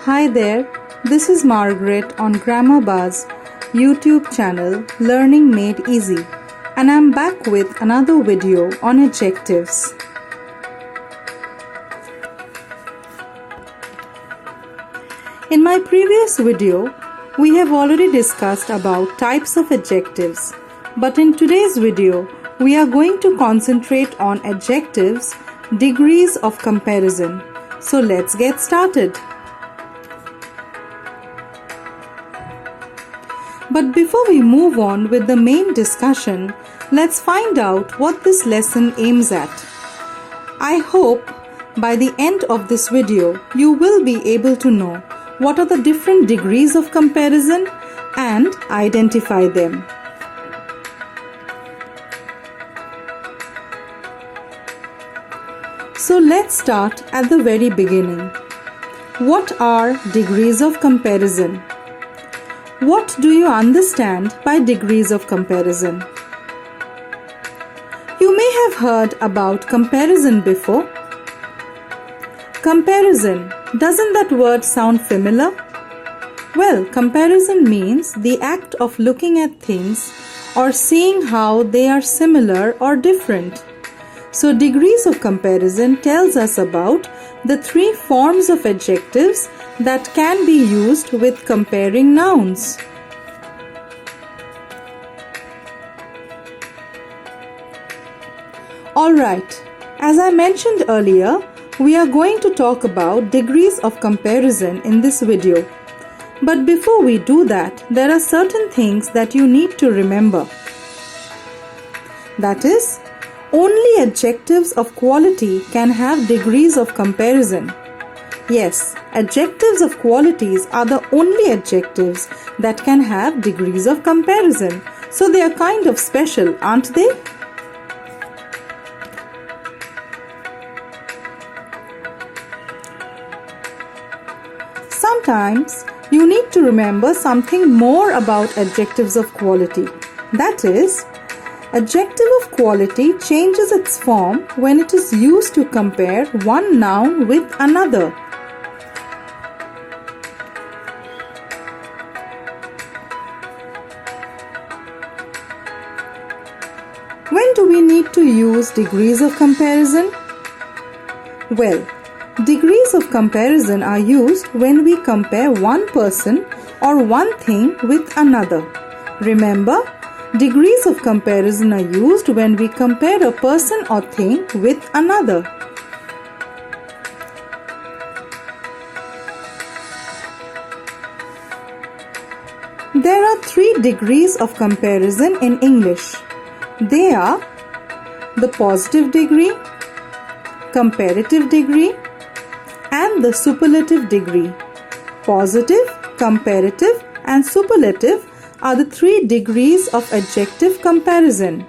Hi there, this is Margaret on Grammar Buzz YouTube channel Learning Made Easy, and I'm back with another video on adjectives. In my previous video, we have already discussed about types of adjectives, but in today's video, we are going to concentrate on adjectives, degrees of comparison. So let's get started. But before we move on with the main discussion, let's find out what this lesson aims at. I hope by the end of this video, you will be able to know what are the different degrees of comparison and identify them. So let's start at the very beginning. What are degrees of comparison? What do you understand by degrees of comparison? You may have heard about comparison before. Comparison, doesn't that word sound familiar? Well, comparison means the act of looking at things or seeing how they are similar or different. So degrees of comparison tells us about the three forms of adjectives that can be used with comparing nouns. Alright, as I mentioned earlier, we are going to talk about degrees of comparison in this video. But before we do that, there are certain things that you need to remember. That is, only adjectives of quality can have degrees of comparison. Yes, adjectives of qualities are the only adjectives that can have degrees of comparison. So they are kind of special, aren't they? Sometimes you need to remember something more about adjectives of quality. That is, adjective of quality changes its form when it is used to compare one noun with another. When do we need to use degrees of comparison? Well, degrees of comparison are used when we compare one person or one thing with another. Remember, degrees of comparison are used when we compare a person or thing with another. There are three degrees of comparison in English. They are the positive degree, comparative degree, and the superlative degree. Positive, comparative, and superlative are the three degrees of adjective comparison.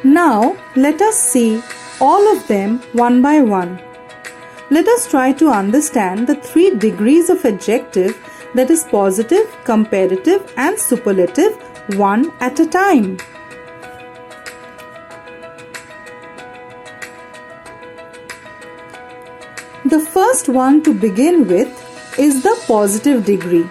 Now, let us see all of them one by one. Let us try to understand the three degrees of adjective, that is positive, comparative, and superlative, one at a time. The first one to begin with is the positive degree.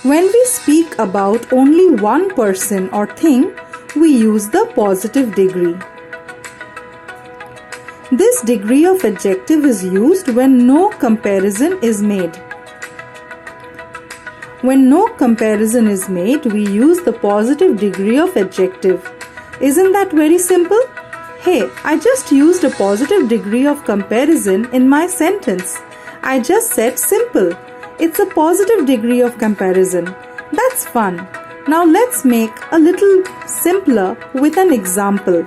When we speak about only one person or thing, we use the positive degree. This degree of adjective is used when no comparison is made. When no comparison is made, we use the positive degree of adjective. Isn't that very simple? Hey, I just used a positive degree of comparison in my sentence. I just said simple. It's a positive degree of comparison. That's fun. Now let's make a little simpler with an example.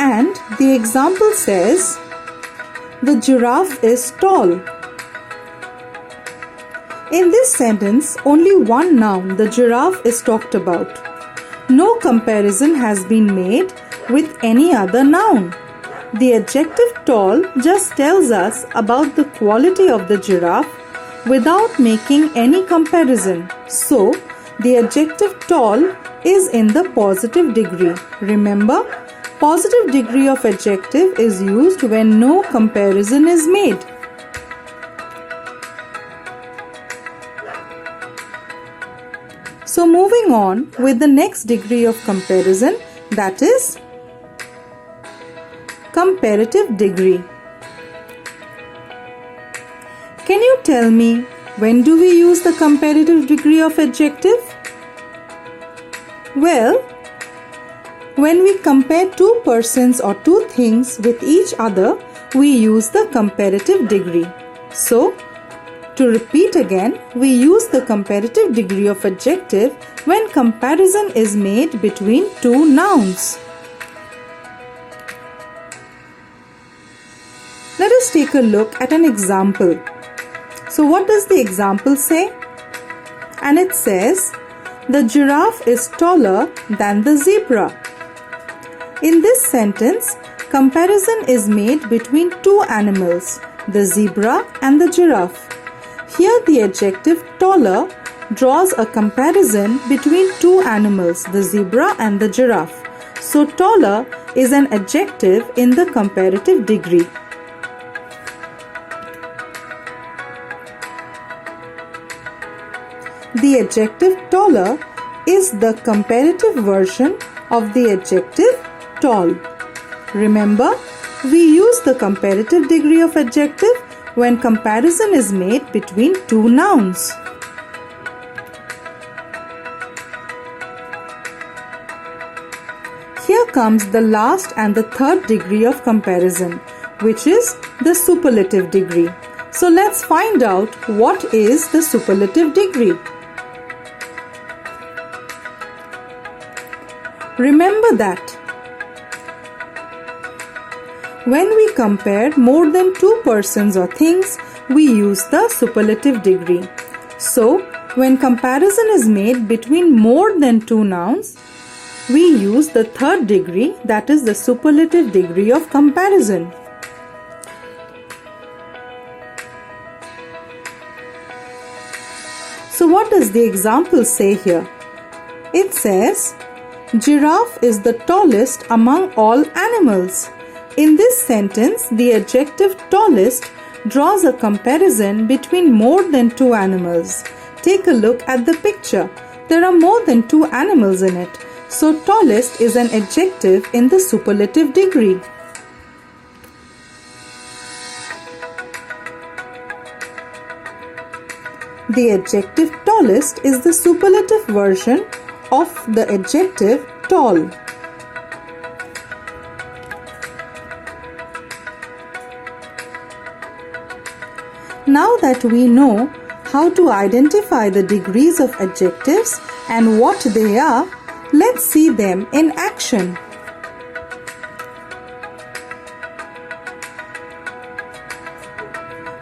And the example says, the giraffe is tall. In this sentence, only one noun, the giraffe, is talked about. No comparison has been made with any other noun. The adjective tall just tells us about the quality of the giraffe without making any comparison. So, the adjective tall is in the positive degree. Remember, positive degree of adjective is used when no comparison is made. So moving on with the next degree of comparison, that is comparative degree. Can you tell me, when do we use the comparative degree of adjective? Well, when we compare two persons or two things with each other, we use the comparative degree. So, to repeat again, we use the comparative degree of adjective when comparison is made between two nouns. Let us take a look at an example. So what does the example say? And it says, the giraffe is taller than the zebra. In this sentence, comparison is made between two animals, the zebra and the giraffe. Here the adjective taller draws a comparison between two animals, the zebra and the giraffe. So taller is an adjective in the comparative degree. The adjective taller is the comparative version of the adjective tall. Remember, we use the comparative degree of adjective when comparison is made between two nouns. Here comes the last and the third degree of comparison, which is the superlative degree. So let's find out what is the superlative degree. Remember that when we compare more than two persons or things, we use the superlative degree. So, when comparison is made between more than two nouns, we use the third degree, that is the superlative degree of comparison. So, what does the example say here? It says, giraffe is the tallest among all animals. In this sentence, the adjective tallest draws a comparison between more than two animals. Take a look at the picture. There are more than two animals in it. So tallest is an adjective in the superlative degree. The adjective tallest is the superlative version of the adjective tall. Now that we know how to identify the degrees of adjectives and what they are, let's see them in action.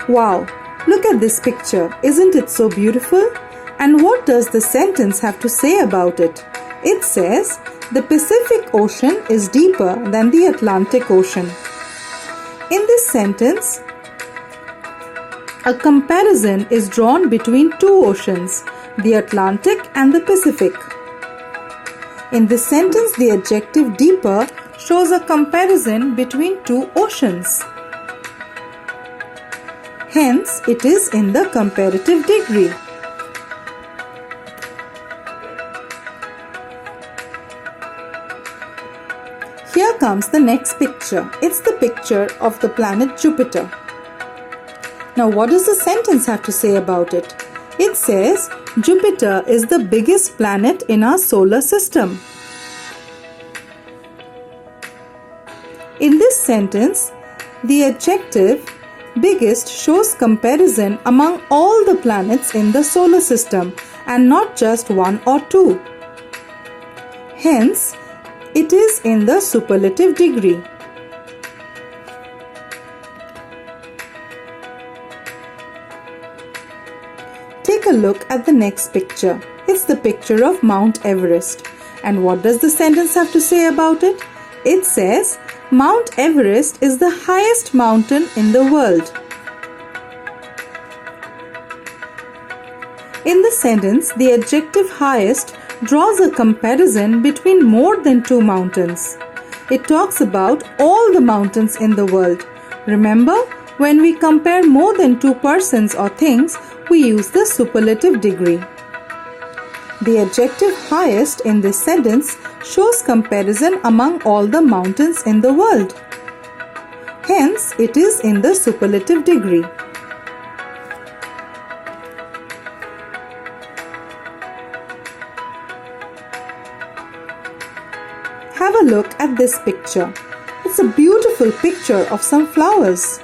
Wow, look at this picture. Isn't it so beautiful? And what does the sentence have to say about it? It says, the Pacific Ocean is deeper than the Atlantic Ocean. In this sentence, a comparison is drawn between two oceans, the Atlantic and the Pacific. In this sentence, the adjective deeper shows a comparison between two oceans. Hence, it is in the comparative degree. Here comes the next picture. It's the picture of the planet Jupiter. Now, what does the sentence have to say about it? It says, Jupiter is the biggest planet in our solar system. In this sentence, the adjective biggest shows comparison among all the planets in the solar system and not just one or two. Hence, it is in the superlative degree. Take a look at the next picture. It's the picture of Mount Everest. And what does the sentence have to say about it? It says, Mount Everest is the highest mountain in the world. In the sentence, the adjective highest draws a comparison between more than two mountains. It talks about all the mountains in the world. Remember, when we compare more than two persons or things, we use the superlative degree. The adjective highest in this sentence shows comparison among all the mountains in the world. Hence, it is in the superlative degree. Have a look at this picture. It's a beautiful picture of some flowers.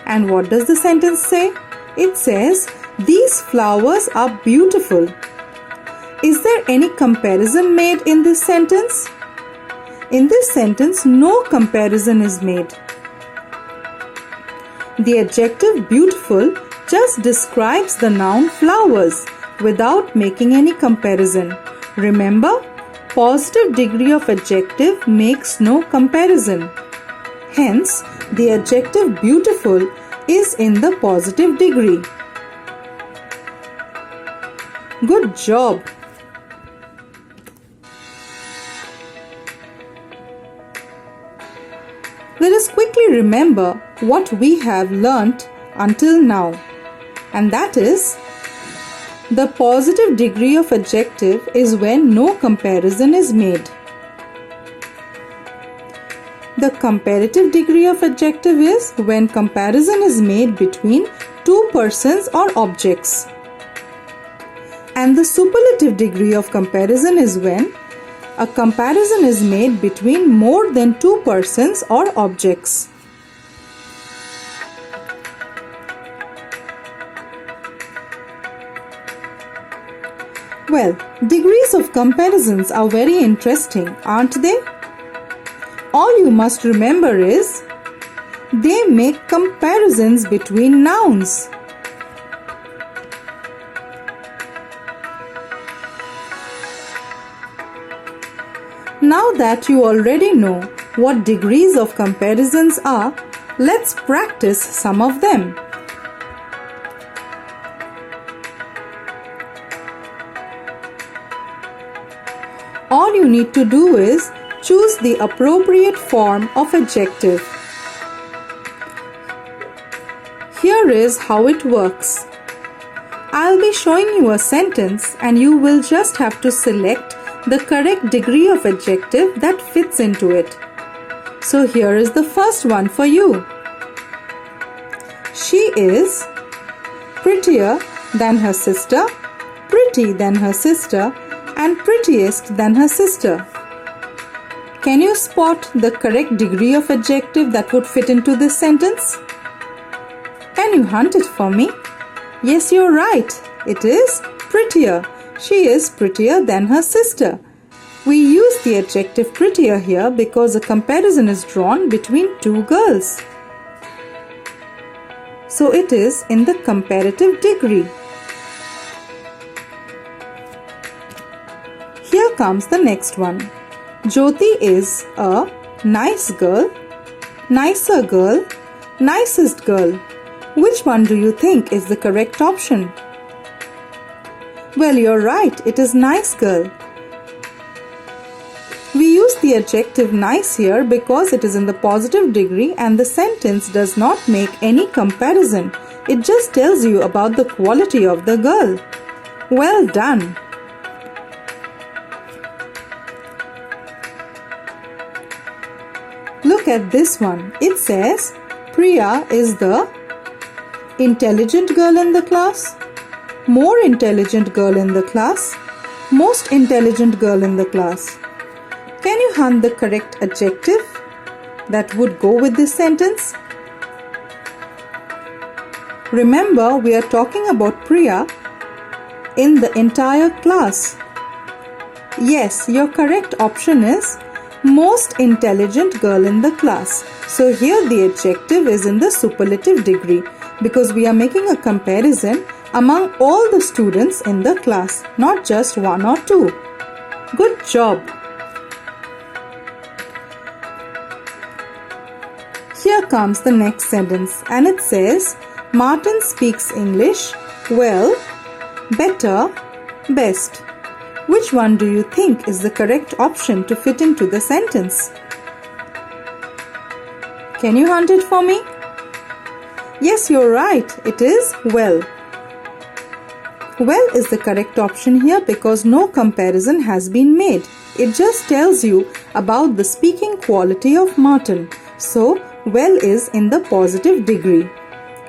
And what does the sentence say? It says, "These flowers are beautiful." Is there any comparison made in this sentence? In this sentence, no comparison is made. The adjective beautiful just describes the noun flowers without making any comparison. Remember, positive degree of adjective makes no comparison. Hence, the adjective beautiful is in the positive degree. Good job! Let us quickly remember what we have learnt until now, and that is, the positive degree of adjective is when no comparison is made. The comparative degree of adjective is when comparison is made between two persons or objects. And the superlative degree of comparison is when a comparison is made between more than two persons or objects. Well, degrees of comparisons are very interesting, aren't they? All you must remember is, they make comparisons between nouns. Now that you already know what degrees of comparisons are, let's practice some of them. All you need to do is choose the appropriate form of adjective. Here is how it works. I'll be showing you a sentence and you will just have to select the correct degree of adjective that fits into it. So here is the first one for you. She is prettier than her sister, pretty than her sister, and prettiest than her sister. Can you spot the correct degree of adjective that would fit into this sentence? Can you hunt it for me? Yes, you're right. It is prettier. She is prettier than her sister. We use the adjective prettier here because a comparison is drawn between two girls. So it is in the comparative degree. Here comes the next one. Jyoti is a nice girl, nicer girl, nicest girl. Which one do you think is the correct option? Well, you're right, it is nice girl. We use the adjective nice here because it is in the positive degree and the sentence does not make any comparison. It just tells you about the quality of the girl. Well done! Look at this one. It says, Priya is the intelligent girl in the class, more intelligent girl in the class, most intelligent girl in the class. Can you hunt the correct adjective that would go with this sentence? Remember, we are talking about Priya in the entire class. Yes, your correct option is most intelligent girl in the class. So here the adjective is in the superlative degree because we are making a comparison among all the students in the class, not just one or two. Good job! Here comes the next sentence and it says, Martin speaks English well better, best. Which one do you think is the correct option to fit into the sentence? Can you hunt it for me? Yes, you're right. It is well. Well is the correct option here because no comparison has been made. It just tells you about the speaking quality of Martin. So, well is in the positive degree.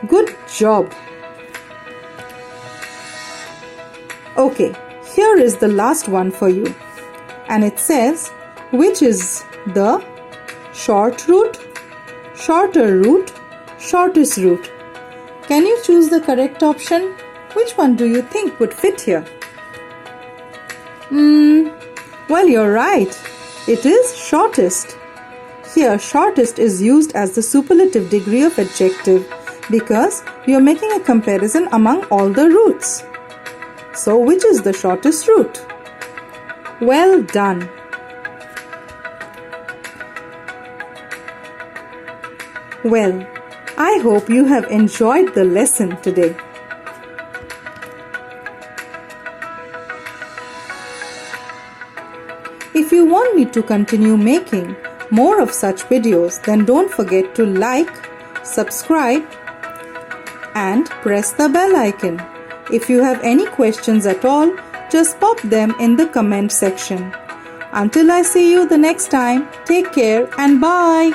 Good job. Okay, here is the last one for you. And it says, which is the short route, shorter route, shortest route? Can you choose the correct option? Which one do you think would fit here? Well, you're right. It is shortest. Here, shortest is used as the superlative degree of adjective because you're making a comparison among all the routes. So, which is the shortest route? Well done. Well, I hope you have enjoyed the lesson today. If you want me to continue making more of such videos, then don't forget to like, subscribe, and press the bell icon. If you have any questions at all, just pop them in the comment section. Until I see you the next time, take care and bye.